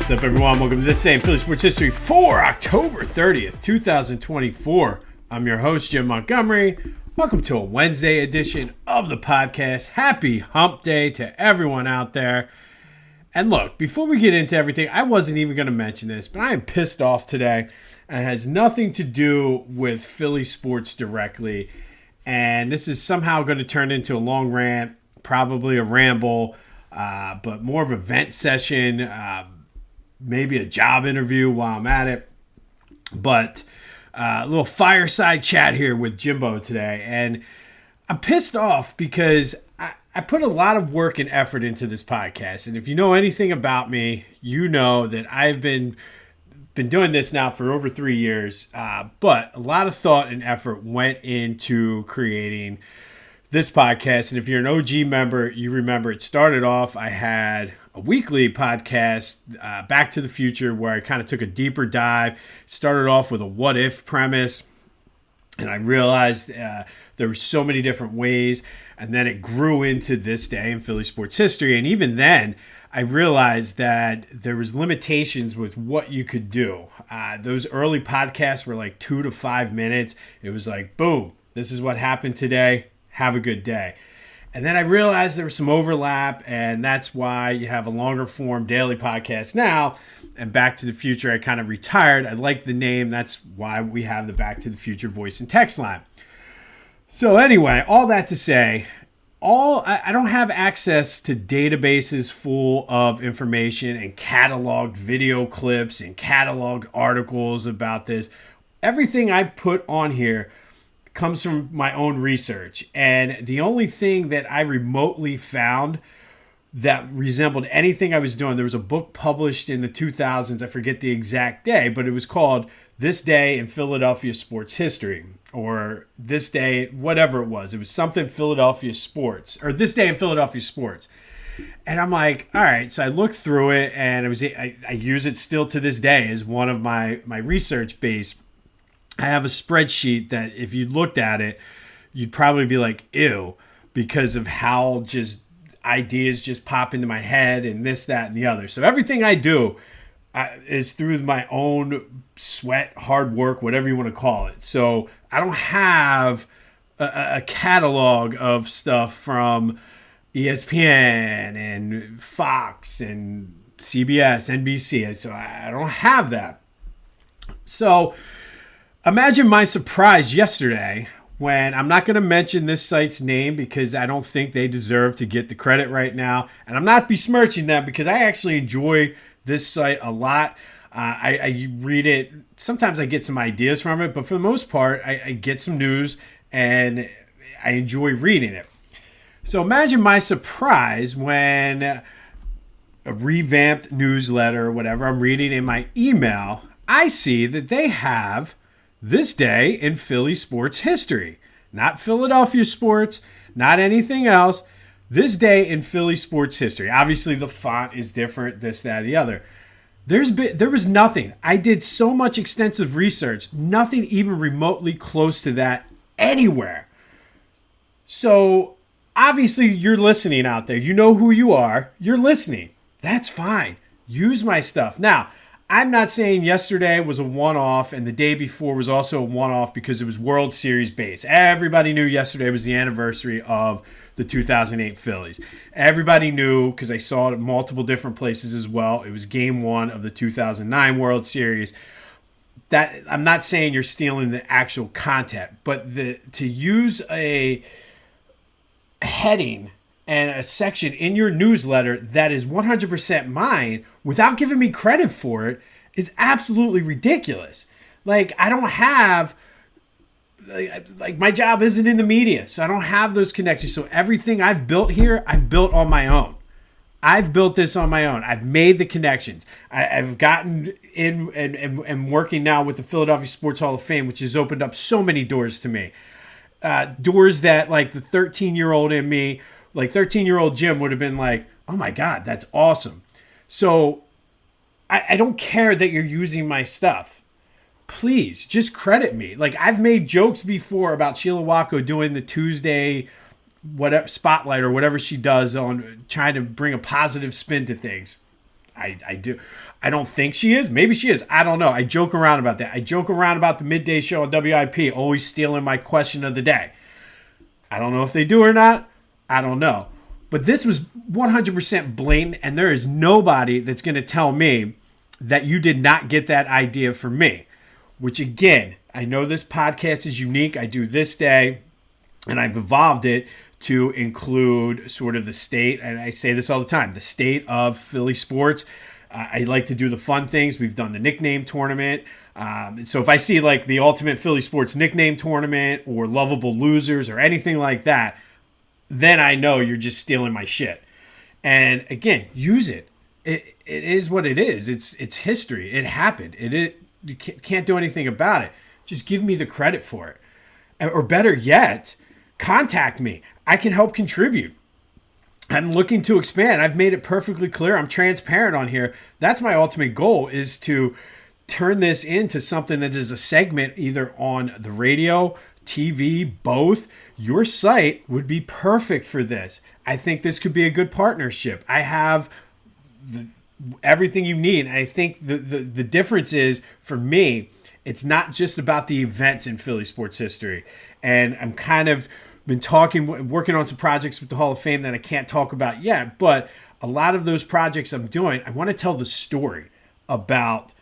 What's up, everyone? Welcome to this day in Philly Sports History for October 30th, 2024. I'm your host, Jim Montgomery. Welcome to a Wednesday edition of the podcast. Happy hump day to everyone out there. And look, before we get into everything, I wasn't even going to mention this, but I am pissed off today. And it has nothing to do with Philly sports directly. And this is somehow going to turn into a long rant, probably a ramble, but more of a vent session, maybe a job interview while I'm at it. But a little fireside chat here with Jimbo today. And I'm pissed off because I put a lot of work and effort into this podcast. And if you know anything about me, you know that I've been doing this now for over 3 years. But a lot of thought and effort went into creating this podcast. And if you're an OG member, you remember it started off, I had a weekly podcast, Back to the Future, where I kind of took a deeper dive. Started off with a what if premise, and I realized there were so many different ways, and then it grew into this day in Philly sports history. And even then, I realized that there was limitations with what you could do. Those early podcasts were like 2 to 5 minutes. It was like, boom, this is what happened today. Have a good day. And then I realized there was some overlap, and that's why you have a longer form daily podcast now. And Back to the Future, I kind of retired. I like the name. That's why we have the Back to the Future voice and text line. So anyway, all that to say, I don't have access to databases full of information and cataloged video clips and cataloged articles about this. Everything I put on here comes from my own research. And the only thing that I remotely found that resembled anything I was doing, there was a book published in the 2000s, I forget the exact day, but it was called This Day in Philadelphia Sports History, or This Day, whatever it was. It was something Philadelphia Sports, or This Day in Philadelphia Sports. And I'm like, all right, so I looked through it, and I use it still to this day as one of my research base. I have a spreadsheet that if you looked at it, you'd probably be like, ew, because of how just ideas just pop into my head and this, that, and the other. So everything I do is through my own sweat, hard work, whatever you want to call it. So I don't have a catalog of stuff from ESPN and Fox and CBS, NBC. So I don't have that. So imagine my surprise yesterday when I'm not going to mention this site's name because I don't think they deserve to get the credit right now. And I'm not besmirching them because I actually enjoy this site a lot. I read it. Sometimes I get some ideas from it, but for the most part, I get some news and I enjoy reading it. So imagine my surprise when a revamped newsletter or whatever I'm reading in my email, I see that they have This Day in Philly Sports History. Not Philadelphia sports, not anything else. This Day in Philly Sports History. Obviously, the font is different, this, that, the other. There was nothing. I did so much extensive research, nothing even remotely close to that anywhere. So, obviously, you're listening out there. You know who you are. You're listening. That's fine. Use my stuff. Now, I'm not saying yesterday was a one-off and the day before was also a one-off because it was World Series based. Everybody knew yesterday was the anniversary of the 2008 Phillies. Everybody knew because I saw it at multiple different places as well. It was Game 1 of the 2009 World Series. That I'm not saying you're stealing the actual content, but to use a heading and a section in your newsletter that is 100% mine without giving me credit for it is absolutely ridiculous. Like, I don't have, like my job isn't in the media, so I don't have those connections. So everything I've built here, I've built on my own. I've built this on my own. I've made the connections. I've gotten in and working now with the Philadelphia Sports Hall of Fame, which has opened up so many doors to me. Doors that, like, the 13-year-old in me, like 13-year-old Jim would have been like, oh my God, that's awesome. So I don't care that you're using my stuff. Please, just credit me. Like, I've made jokes before about Sheila Wacko doing the Tuesday whatever spotlight or whatever she does on trying to bring a positive spin to things. I do. I don't think she is. Maybe she is. I don't know. I joke around about that. I joke around about the midday show on WIP, always stealing my question of the day. I don't know if they do or not. I don't know. But this was 100% blatant, and there is nobody that's going to tell me that you did not get that idea from me. Which, again, I know this podcast is unique. I do this day, and I've evolved it to include sort of the state, and I say this all the time, the state of Philly sports. I like to do the fun things. We've done the nickname tournament. So if I see like the Ultimate Philly Sports Nickname Tournament or Lovable Losers or anything like that, then I know you're just stealing my shit. And again, use it. It is what it is. It's history. It happened. You can't do anything about it. Just give me the credit for it. Or better yet, contact me. I can help contribute. I'm looking to expand. I've made it perfectly clear. I'm transparent on here. That's my ultimate goal, is to turn this into something that is a segment either on the radio, TV, both. Your site would be perfect for this. I think this could be a good partnership. I have everything you need. And I think the difference is, for me, it's not just about the events in Philly sports history. And I'm kind of been working on some projects with the Hall of Fame that I can't talk about yet, but a lot of those projects I'm doing, I want to tell the story about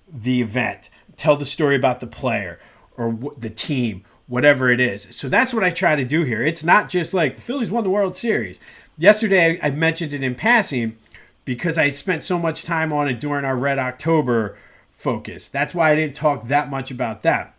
the event, tell the story about the player or the team, whatever it is. So that's what I try to do here. It's not just like the Phillies won the World Series. Yesterday, I mentioned it in passing because I spent so much time on it during our Red October focus. That's why I didn't talk that much about that.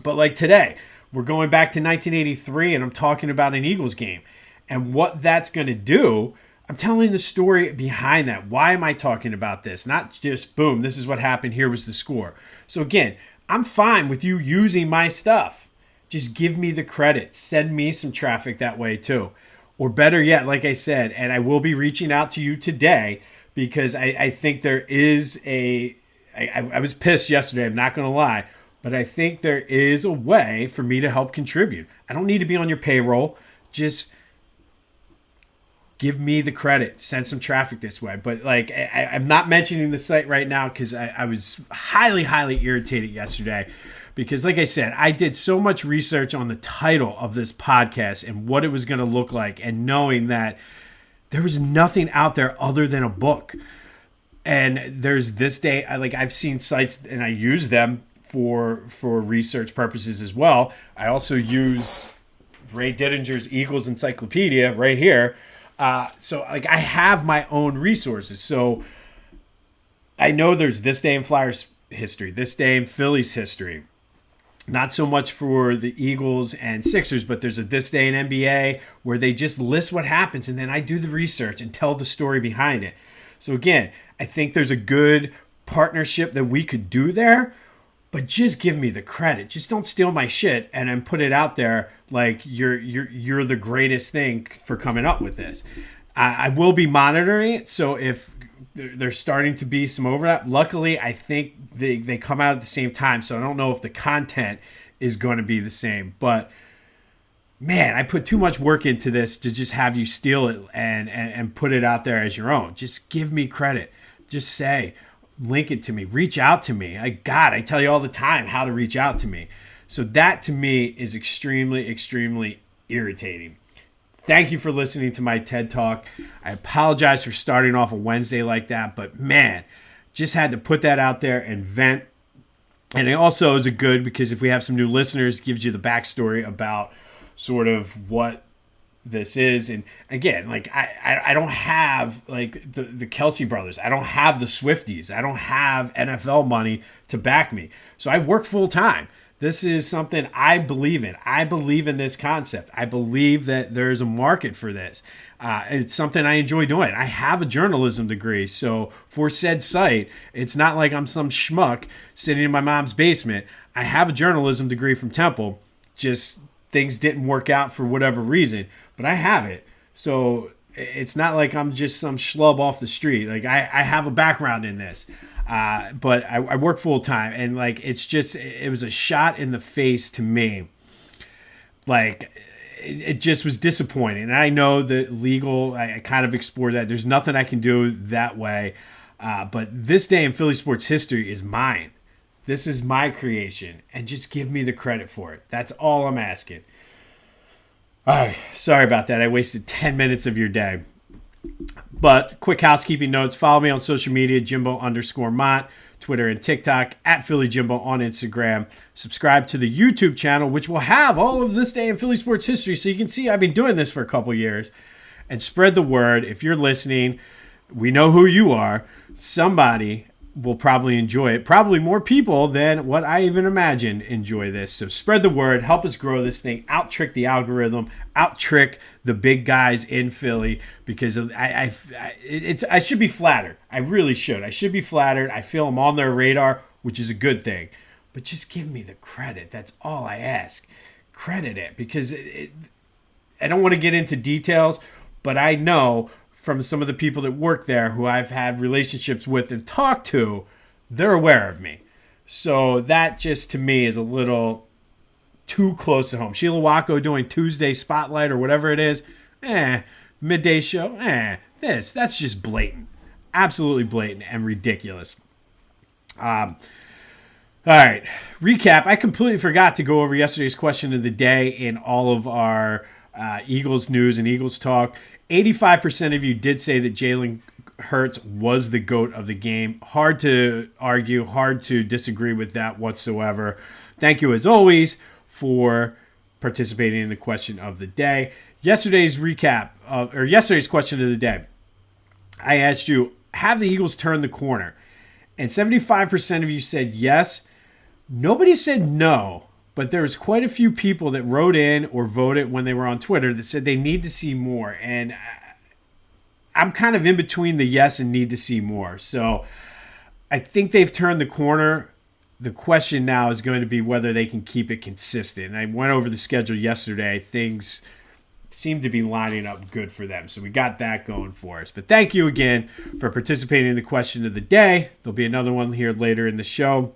But like today, we're going back to 1983, and I'm talking about an Eagles game. And what that's going to do, I'm telling the story behind that. Why am I talking about this? Not just, boom, this is what happened, here was the score. So again, I'm fine with you using my stuff. Just give me the credit. Send me some traffic that way too. Or better yet, like I said, and I will be reaching out to you today because I think there is I was pissed yesterday, I'm not going to lie. But I think there is a way for me to help contribute. I don't need to be on your payroll. Just give me the credit. Send some traffic this way. But like, I'm not mentioning the site right now because I was highly, highly irritated yesterday. Because like I said, I did so much research on the title of this podcast and what it was going to look like. And knowing that there was nothing out there other than a book. And there's this day, I've seen sites and I use them for research purposes as well. I also use Ray Didinger's Eagles Encyclopedia right here. So I have my own resources. So I know there's this day in Flyers history, this day in Phillies history. Not so much for the Eagles and Sixers, but there's a this day in NBA where they just list what happens, and then I do the research and tell the story behind it. So again, I think there's a good partnership that we could do there. But just give me the credit. Just don't steal my shit and then put it out there like you're the greatest thing for coming up with this. I will be monitoring it. So if there's starting to be some overlap, luckily I think they come out at the same time. So I don't know if the content is going to be the same. But man, I put too much work into this to just have you steal it and put it out there as your own. Just give me credit. Just say, link it to me, reach out to me. I tell you all the time how to reach out to me. So that to me is extremely, extremely irritating. Thank you for listening to my TED Talk. I apologize for starting off a Wednesday like that, but man, just had to put that out there and vent. And it also is a good, because if we have some new listeners, it gives you the backstory about sort of what this is. And again, I don't have the Kelsey brothers. I don't have the Swifties. I don't have NFL money to back me. So I work full time. This is something I believe in. I believe in this concept. I believe that there's a market for this. It's something I enjoy doing. I have a journalism degree. So for said site, it's not like I'm some schmuck sitting in my mom's basement. I have a journalism degree from Temple. Just things didn't work out for whatever reason. But I have it. So it's not like I'm just some schlub off the street. I have a background in this. But I work full time. And it was a shot in the face to me. It just was disappointing. And I know the legal, I kind of explored that. There's nothing I can do that way. But this day in Philly sports history is mine. This is my creation, and just give me the credit for it. That's all I'm asking. All right, sorry about that. I wasted 10 minutes of your day. But quick housekeeping notes. Follow me on social media, Jimbo_Mont, Twitter and TikTok, at Philly Jimbo on Instagram. Subscribe to the YouTube channel, which will have all of this day in Philly sports history, so you can see I've been doing this for a couple years. And spread the word. If you're listening, we know who you are. Somebody will probably enjoy it. Probably more people than what I even imagine enjoy this. So spread the word. Help us grow this thing. Out-trick the algorithm. Out-trick the big guys in Philly, because I should be flattered. I really should. I should be flattered. I feel I'm on their radar, which is a good thing. But just give me the credit. That's all I ask. Credit it, because I don't want to get into details, but I know from some of the people that work there who I've had relationships with and talked to, they're aware of me. So that just, to me, is a little too close to home. Sheila Wacko doing Tuesday Spotlight or whatever it is, midday show, that's just blatant. Absolutely blatant and ridiculous. All right, recap. I completely forgot to go over yesterday's question of the day in all of our Eagles news and Eagles talk. 85% of you did say that Jalen Hurts was the GOAT of the game. Hard to argue, hard to disagree with that whatsoever. Thank you, as always, for participating in the question of the day. Yesterday's question of the day, I asked you, have the Eagles turned the corner? And 75% of you said yes. Nobody said no. But there was quite a few people that wrote in or voted when they were on Twitter that said they need to see more. And I'm kind of in between the yes and need to see more. So I think they've turned the corner. The question now is going to be whether they can keep it consistent. I went over the schedule yesterday. Things seem to be lining up good for them. So we got that going for us. But thank you again for participating in the question of the day. There'll be another one here later in the show.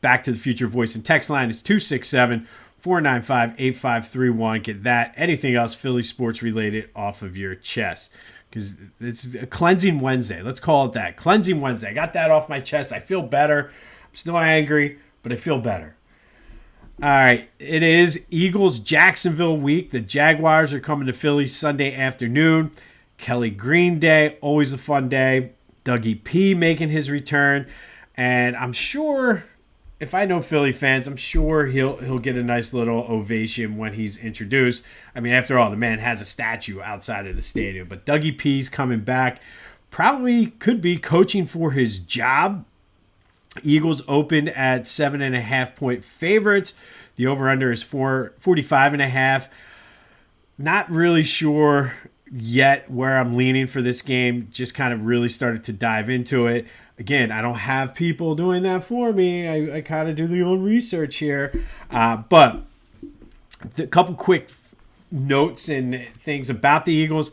Back to the Future voice and text line is 267-495-8531. Get that, anything else Philly sports related off of your chest, because it's a cleansing Wednesday. Let's call it that. Cleansing Wednesday. I got that off my chest. I feel better. I'm still angry, but I feel better. All right, it is Eagles-Jacksonville week. The Jaguars are coming to Philly Sunday afternoon. Kelly Green Day, always a fun day. Dougie P making his return. And I'm sure, if I know Philly fans, I'm sure he'll get a nice little ovation when he's introduced. I mean, after all, the man has a statue outside of the stadium. But Dougie P's coming back. Probably could be coaching for his job. Eagles opened at 7.5-point favorites. The over-under is 45.5. Not really sure yet where I'm leaning for this game. Just kind of really started to dive into it. Again, I don't have people doing that for me. I kind of do the own research here. But a couple quick notes and things about the Eagles.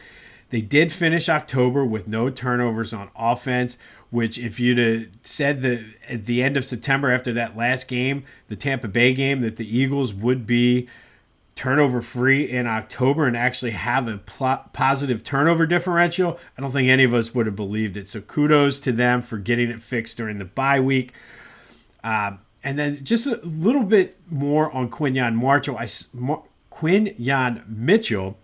They did finish October with no turnovers on offense, which if you'd have said that at the end of September after that last game, the Tampa Bay game, that the Eagles would be turnover-free in October and actually have a positive turnover differential, I don't think any of us would have believed it. So kudos to them for getting it fixed during the bye week. And then just a little bit more on Quinyon Mitchell.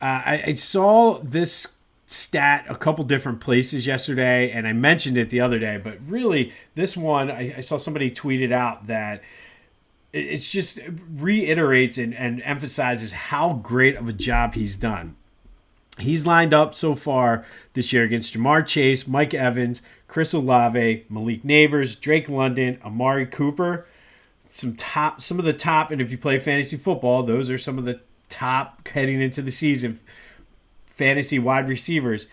I saw this stat a couple different places yesterday, and I mentioned it the other day, but really this one, I saw somebody tweeted out that it's just reiterates and emphasizes how great of a job he's done. He's lined up so far this year against Jamar Chase, Mike Evans, Chris Olave, Malik Neighbors, Drake London, Amari Cooper. Some of the top, and if you play fantasy football, those are some of the top heading into the season fantasy wide receivers.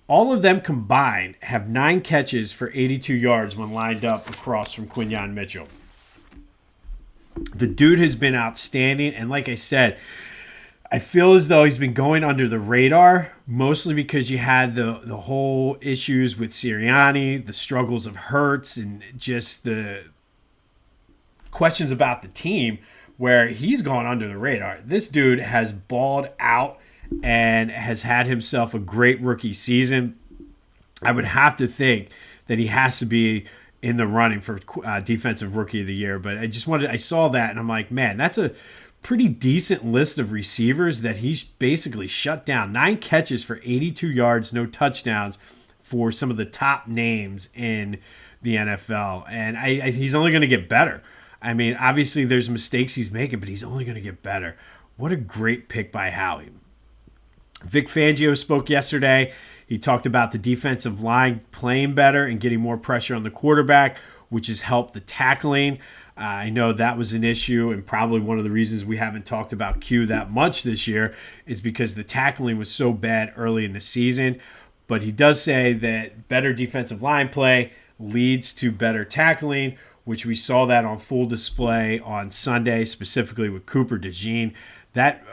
All of them combined have 9 catches for 82 yards when lined up across from Quinyon Mitchell. The dude has been outstanding, and like I said, I feel as though he's been going under the radar, mostly because you had the whole issues with Sirianni, the struggles of Hurts, and just the questions about the team, where he's gone under the radar. This dude has balled out and has had himself a great rookie season. I would have to think that he has to be in the running for defensive rookie of the year. But I saw that and I'm like, man, that's a pretty decent list of receivers that he's basically shut down. 9 catches for 82 yards, no touchdowns for some of the top names in the NFL. And he's only going to get better. I mean, obviously there's mistakes he's making, but he's only going to get better. What a great pick by Howie. Vic Fangio spoke yesterday. He talked about the defensive line playing better and getting more pressure on the quarterback, which has helped the tackling. I know that was an issue, and probably one of the reasons we haven't talked about Q that much this year is because the tackling was so bad early in the season. But he does say that better defensive line play leads to better tackling, which we saw that on full display on Sunday, specifically with Cooper DeJean. That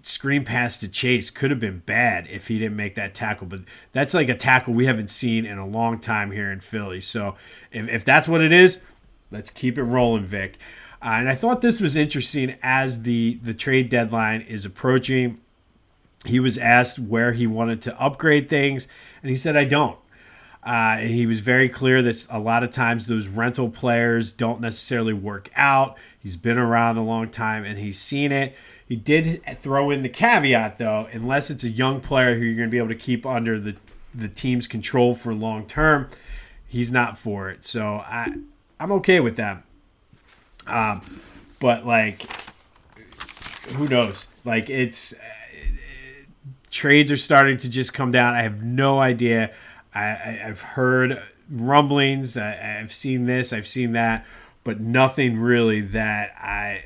screen pass to Chase could have been bad if he didn't make that tackle, but that's like a tackle we haven't seen in a long time here in Philly. So if that's what it is, let's keep it rolling, Vic. And I thought this was interesting as the trade deadline is approaching. He was asked where he wanted to upgrade things, and he said, I don't. And he was very clear that a lot of times those rental players don't necessarily work out. He's been around a long time, and he's seen it. He did throw in the caveat, though, unless it's a young player who you're going to be able to keep under the team's control for long term, he's not for it. So I'm okay with that. But, like, who knows? Like, trades are starting to just come down. I have no idea. I've heard rumblings. I've seen this. I've seen that. But nothing really that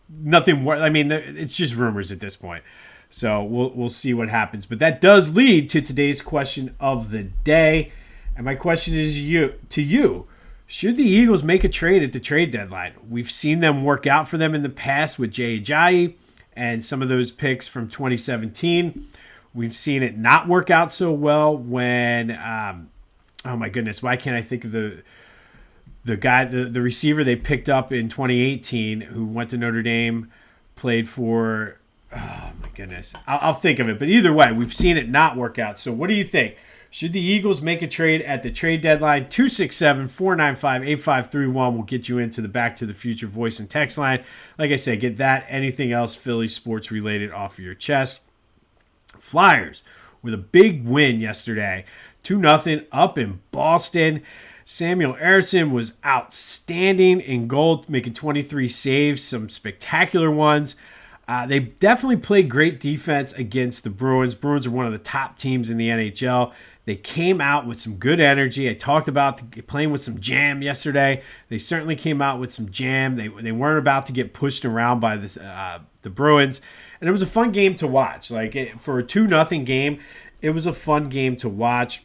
nothing. I mean, it's just rumors at this point. So we'll see what happens. But that does lead to today's question of the day. And my question is to you. Should the Eagles make a trade at the trade deadline? We've seen them work out for them in the past with Jay Ajayi and some of those picks from 2017. We've seen it not work out so well when, oh my goodness, why can't I think of the guy, the receiver they picked up in 2018 who went to Notre Dame, played for, oh my goodness, I'll think of it. But either way, we've seen it not work out. So what do you think? Should the Eagles make a trade at the trade deadline? 267-495-8531 will get you into the Back to the Future voice and text line. Like I said, get that, anything else Philly sports related off of your chest. Flyers with a big win yesterday. 2-0 up in Boston. Samuel Erison was outstanding in goal, making 23 saves, some spectacular ones. They definitely played great defense against the Bruins. Bruins are one of the top teams in the NHL. They came out with some good energy. I talked about playing with some jam yesterday. They certainly came out with some jam. They weren't about to get pushed around by the Bruins. And it was a fun game to watch. For a 2-0 game, it was a fun game to watch.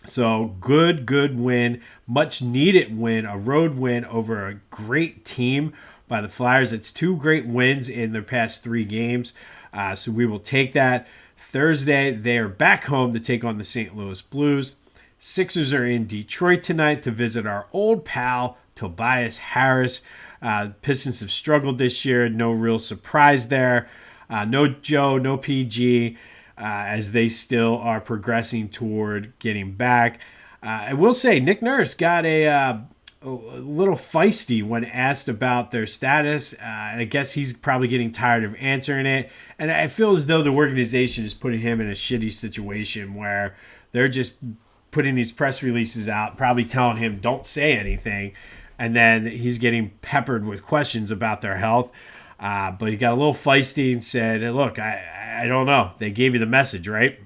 So good win, much needed win, a road win over a great team by the Flyers. It's 2 great wins in their past 3 games. So we will take that. Thursday, they are back home to take on the St. Louis Blues. Sixers are in Detroit tonight to visit our old pal, Tobias Harris. Pistons have struggled this year. No real surprise there. No Joe, no PG. As they still are progressing toward getting back. I will say Nick Nurse got a little feisty when asked about their status. And I guess he's probably getting tired of answering it. And I feel as though the organization is putting him in a shitty situation where they're just putting these press releases out, probably telling him don't say anything. And then he's getting peppered with questions about their health. But he got a little feisty and said, look, I don't know. They gave you the message, right?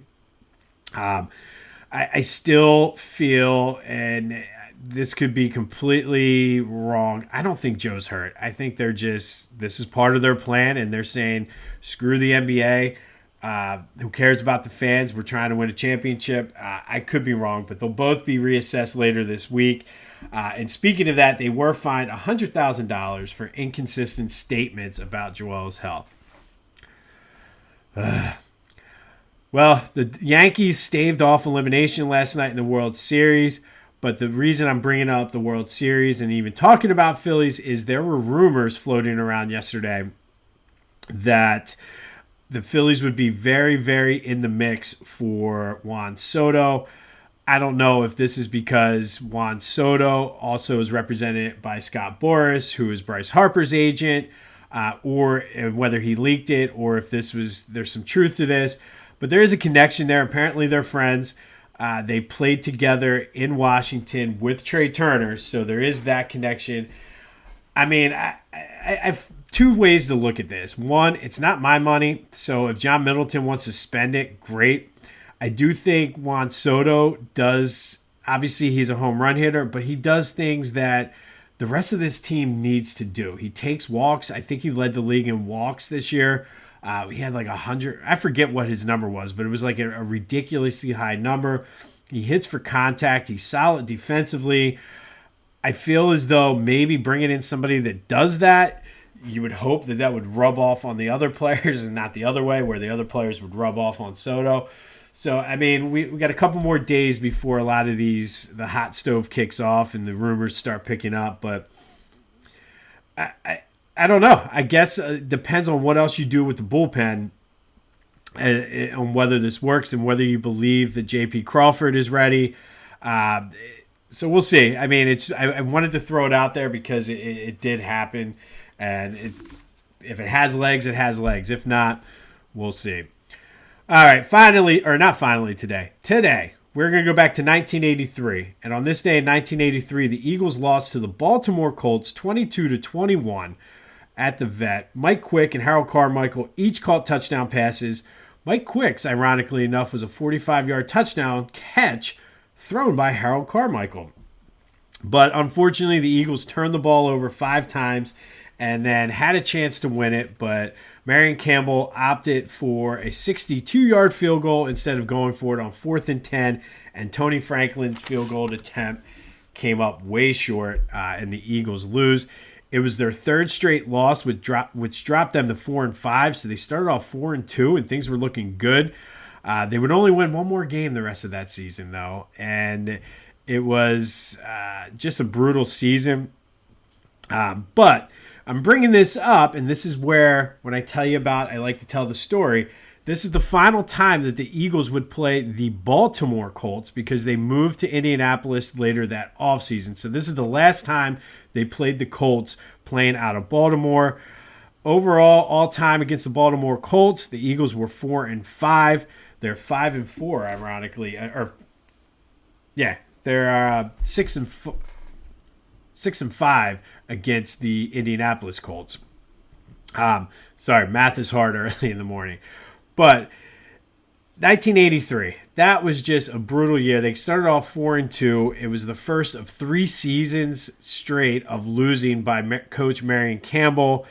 I still feel, and this could be completely wrong, I don't think Joe's hurt. I think this is part of their plan, and they're saying, screw the NBA. Who cares about the fans? We're trying to win a championship. I could be wrong, but they'll both be reassessed later this week. And speaking of that, they were fined $100,000 for inconsistent statements about Joel's health. Well, the Yankees staved off elimination last night in the World Series, but the reason I'm bringing up the World Series and even talking about Phillies is there were rumors floating around yesterday that the Phillies would be very, very in the mix for Juan Soto. I don't know if this is because Juan Soto also is represented by Scott Boras, who is Bryce Harper's agent, or whether he leaked it, or if there's some truth to this. But there is a connection there. Apparently they're friends. They played together in Washington with Trey Turner, so there is that connection. I mean, I've two ways to look at this. One, it's not my money, so if John Middleton wants to spend it, great. I do think Juan Soto does, obviously he's a home run hitter, but he does things that the rest of this team needs to do. He takes walks. I think he led the league in walks this year. He had like 100. I forget what his number was, but it was like a ridiculously high number. He hits for contact. He's solid defensively. I feel as though maybe bringing in somebody that does that, you would hope that would rub off on the other players and not the other way, where the other players would rub off on Soto. So, I mean, we got a couple more days before a lot of the hot stove kicks off and the rumors start picking up. But I don't know. I guess it depends on what else you do with the bullpen, on whether this works and whether you believe that J.P. Crawford is ready. So we'll see. I mean, I wanted to throw it out there because it did happen. And if it has legs, it has legs. If not, we'll see. All right, Today, we're going to go back to 1983. And on this day in 1983, the Eagles lost to the Baltimore Colts 22-21 at the Vet. Mike Quick and Harold Carmichael each caught touchdown passes. Mike Quick's, ironically enough, was a 45-yard touchdown catch thrown by Harold Carmichael. But unfortunately, the Eagles turned the ball over 5 times and then had a chance to win it, but Marion Campbell opted for a 62-yard field goal instead of going for it on 4th and 10, and Tony Franklin's field goal attempt came up way short, and the Eagles lose. It was their 3rd straight loss, which dropped them to 4-5, so they started off 4-2, and things were looking good. They would only win one more game the rest of that season, though, and it was just a brutal season. But I'm bringing this up, and this is where, when I tell you about, I like to tell the story. This is the final time that the Eagles would play the Baltimore Colts because they moved to Indianapolis later that offseason. So this is the last time they played the Colts playing out of Baltimore. Overall, all time against the Baltimore Colts, the Eagles were 4-5. They're 5-4, ironically. They're 6-5 against the Indianapolis Colts. Sorry, math is hard early in the morning. But 1983, that was just a brutal year. They started off 4-2. It was the first of 3 seasons straight of losing by Coach Marion Campbell.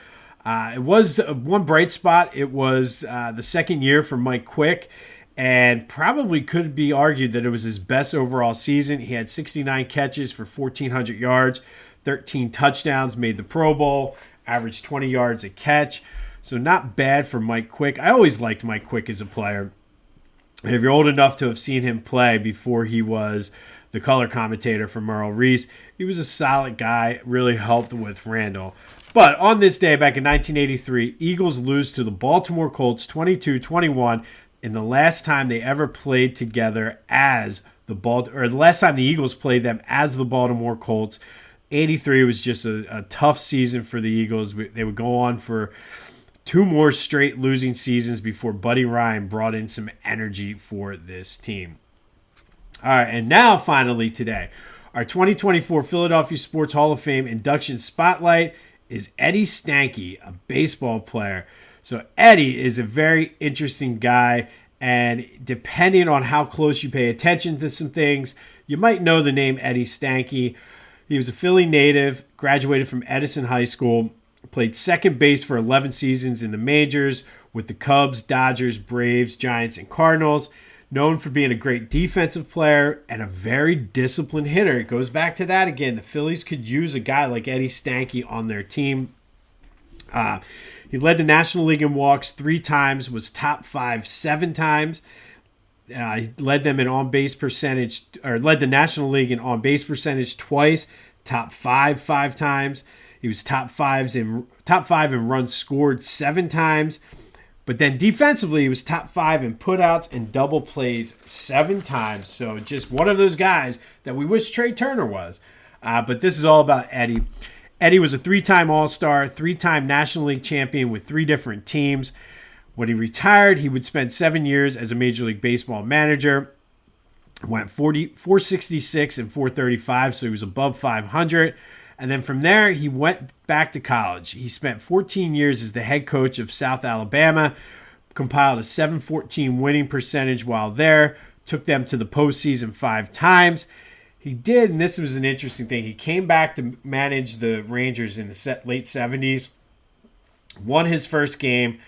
It was one bright spot. It was the second year for Mike Quick, and probably could be argued that it was his best overall season. He had 69 catches for 1,400 yards, 13 touchdowns, made the Pro Bowl, averaged 20 yards a catch. So not bad for Mike Quick. I always liked Mike Quick as a player. And if you're old enough to have seen him play before he was the color commentator for Merle Reese, he was a solid guy, really helped with Randall. But on this day, back in 1983, Eagles lose to the Baltimore Colts 22-21 in the last time they ever played together as the last time the Eagles played them as the Baltimore Colts. 83 was just a tough season for the Eagles. They would go on for 2 more straight losing seasons before Buddy Ryan brought in some energy for this team. All right, and now finally today, our 2024 Philadelphia Sports Hall of Fame induction spotlight is Eddie Stanky, a baseball player. So Eddie is a very interesting guy, and depending on how close you pay attention to some things, you might know the name Eddie Stanky. He was a Philly native, graduated from Edison High School, played second base for 11 seasons in the majors with the Cubs, Dodgers, Braves, Giants, and Cardinals. Known for being a great defensive player and a very disciplined hitter. It goes back to that again. The Phillies could use a guy like Eddie Stanky on their team. He led the National League in walks 3 times, was top 5 7 times. He led them in on-base percentage, or led the National League in on-base percentage twice, top 5 times. He was top 5 in runs scored 7 times. But then defensively, he was top 5 in putouts and double plays 7 times. So just one of those guys that we wish Trey Turner was. But this is all about Eddie. Eddie was a 3-time All-Star, 3-time National League champion with 3 different teams. When he retired, he would spend 7 years as a Major League Baseball manager. Went 466 and 435, so he was above 500. And then from there, he went back to college. He spent 14 years as the head coach of South Alabama, compiled a .714 winning percentage while there, took them to the postseason 5 times. He did, and this was an interesting thing, he came back to manage the Rangers in the late 70s, won his first game,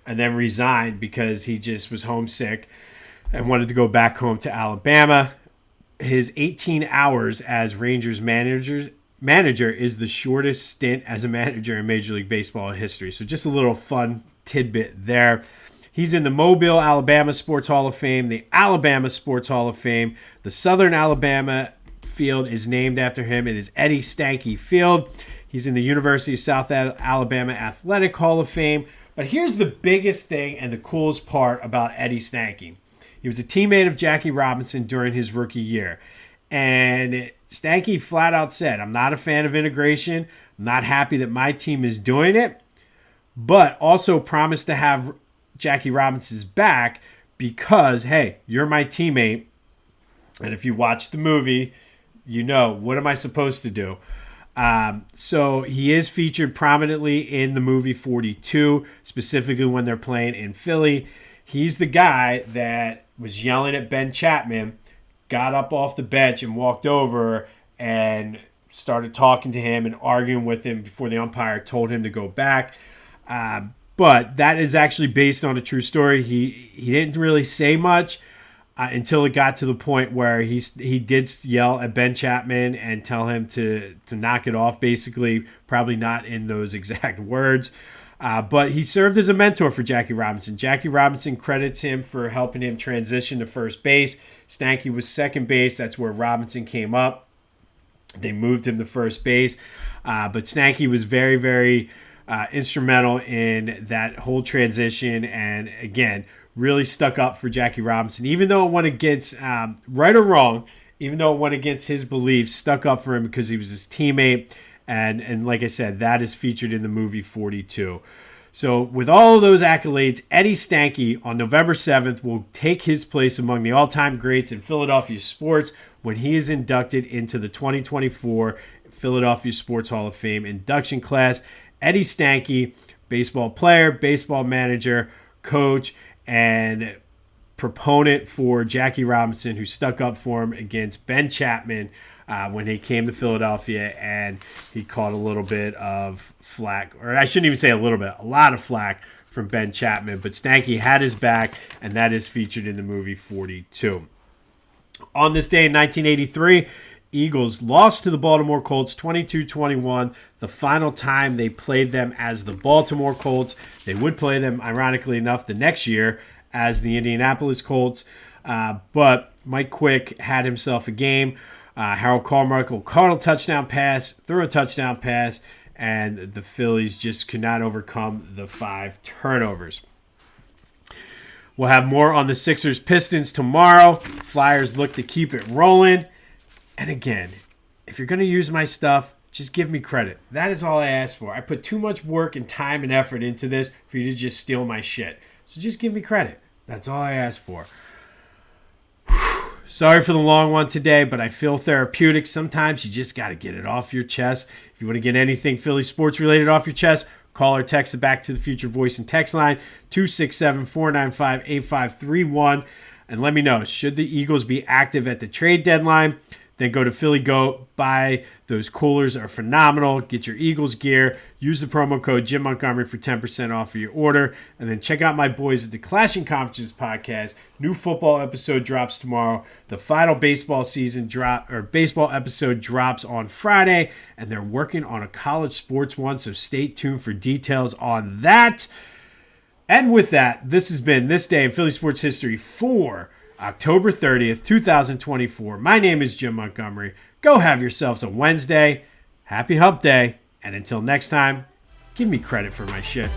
and then resigned because he just was homesick and wanted to go back home to Alabama. His 18 hours as Rangers manager is the shortest stint as a manager in Major League Baseball history. So just a little fun tidbit there. He's in the Mobile, Alabama Sports Hall of Fame, the Alabama Sports Hall of Fame. The Southern Alabama field is named after him. It is Eddie Stanky Field. He's in the University of South Alabama Athletic Hall of Fame. But here's the biggest thing and the coolest part about Eddie Stanky. He was a teammate of Jackie Robinson during his rookie year. And Stanky flat out said, I'm not a fan of integration. I'm not happy that my team is doing it. But also promised to have Jackie Robinson's back because, hey, you're my teammate. And if you watch the movie, you know, what am I supposed to do? So he is featured prominently in the movie 42, specifically when they're playing in Philly. He's the guy that was yelling at Ben Chapman, got up off the bench and walked over and started talking to him and arguing with him before the umpire told him to go back. But that is actually based on a true story. He didn't really say much until it got to the point where he did yell at Ben Chapman and tell him to knock it off, basically, probably not in those exact words. But he served as a mentor for Jackie Robinson. Jackie Robinson credits him for helping him transition to first base. Stanky was second base. That's where Robinson came up. They moved him to first base. But Stanky was very, very instrumental in that whole transition. And again, really stuck up for Jackie Robinson. Even though it went against, right or wrong, even though it went against his beliefs, stuck up for him because he was his teammate. And like I said, that is featured in the movie 42. So with all of those accolades, Eddie Stanky on November 7th will take his place among the all-time greats in Philadelphia sports when he is inducted into the 2024 Philadelphia Sports Hall of Fame induction class. Eddie Stanky, baseball player, baseball manager, coach, and proponent for Jackie Robinson, who stuck up for him against Ben Chapman when he came to Philadelphia, and he caught a little bit of flack, or I shouldn't even say a little bit, a lot of flack from Ben Chapman, but Stanky had his back, and that is featured in the movie 42. On this day in 1983, Eagles lost to the Baltimore Colts 22-21, the final time they played them as the Baltimore Colts. They would play them, ironically enough, the next year as the Indianapolis Colts, but Mike Quick had himself a game. Harold Carmichael caught a touchdown pass, threw a touchdown pass, and the Phillies just could not overcome the 5 turnovers. We'll have more on the Sixers-Pistons tomorrow. Flyers look to keep it rolling. And again, if you're going to use my stuff, just give me credit. That is all I ask for. I put too much work and time and effort into this for you to just steal my shit. So just give me credit. That's all I ask for. Sorry for the long one today, but I feel therapeutic. Sometimes you just got to get it off your chest. If you want to get anything Philly sports related off your chest, call or text the Back to the Future voice and text line 267-495-8531. And let me know, should the Eagles be active at the trade deadline? Then go to Philly Goat, buy those coolers, are phenomenal. Get your Eagles gear. Use the promo code Jim Montgomery for 10% off of your order. And then check out my boys at the Clashing Conferences podcast. New football episode drops tomorrow. The final baseball episode drops on Friday. And they're working on a college sports one, so stay tuned for details on that. And with that, this has been This Day in Philly Sports History for October 30th, 2024. My name is Jim Montgomery. Go have yourselves a Wednesday. Happy Hump Day. And until next time, give me credit for my shit.